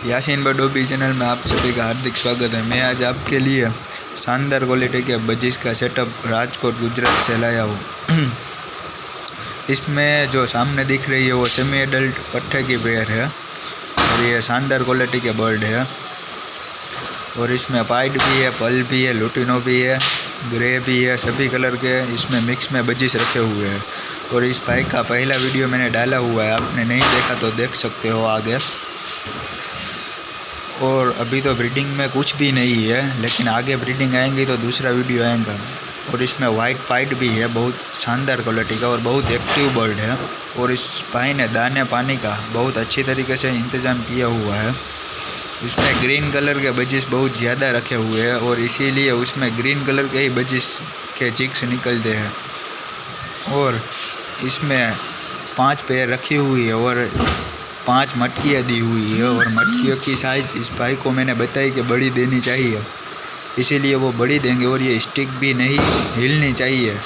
Yasin बडोबी channel में आप सभी का हार्दिक स्वागत है। मैं आज आपके लिए शानदार क्वालिटी के बजिश का सेटअप राजकोट गुजरात से लाया हूँ। इसमें जो सामने दिख रही है वो सेमी एडल्ट पट्टे की पेयर है और ये शानदार क्वालिटी के बर्ड है। और इसमें पाइड भी है, पल भी है, लुटिनो भी है, ग्रे भी है, सभी कलर के इसमें मिक्स में बजिश रखे हुए हैं। और इस बाइक का पहला वीडियो मैंने डाला हुआ है, आपने नहीं देखा तो देख सकते हो आगे। और अभी तो ब्रीडिंग में कुछ भी नहीं है, लेकिन आगे ब्रीडिंग आएंगी तो दूसरा वीडियो आएगा। और इसमें वाइट पाइड भी है, बहुत शानदार क्वालिटी का और बहुत एक्टिव बर्ड है। और इस भाई ने दाने पानी का बहुत अच्छी तरीके से इंतज़ाम किया हुआ है। इसमें ग्रीन कलर के बजिश बहुत ज़्यादा रखे हुए हैं और इसीलिए उसमें ग्रीन कलर के ही बजिश के चिक्स निकलते हैं। और इसमें 5 पेयर रखी हुई है और 5 मटकियाँ दी हुई है। और मटकियों की साइज इस भाई को मैंने बताई कि बड़ी देनी चाहिए, इसीलिए वो बड़ी देंगे। और ये स्टिक भी नहीं हिलनी चाहिए,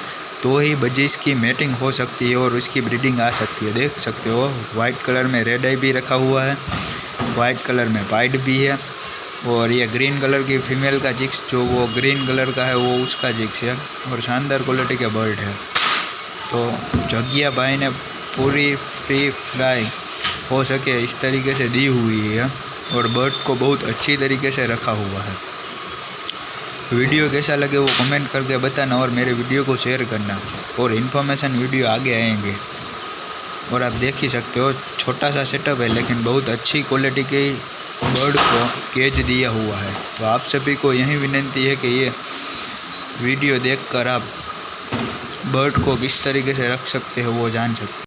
तो ही बजिश की मैटिंग हो सकती है और उसकी ब्रीडिंग आ सकती है। देख सकते हो वाइट कलर में रेड आई भी रखा हुआ है, वाइट कलर में पाइड भी है। और ये ग्रीन कलर की फीमेल का जिक्स जो वो ग्रीन कलर का है वो उसका जिक्स है। और शानदार क्वालिटी के बर्ड है। तो जगिया भाई ने पूरी फ्री फ्लाई हो सके इस तरीके से दी हुई है और बर्ड को बहुत अच्छी तरीके से रखा हुआ है। वीडियो कैसा लगे वो कमेंट करके बताना और मेरे वीडियो को शेयर करना। और इन्फॉर्मेशन वीडियो आगे आएंगे। और आप देख ही सकते हो छोटा सा सेटअप है, लेकिन बहुत अच्छी क्वालिटी के बर्ड को केज दिया हुआ है। तो आप सभी को यही विनती है कि ये वीडियो देखकर आप बर्ड को किस तरीके से रख सकते हो वो जान सकते हो।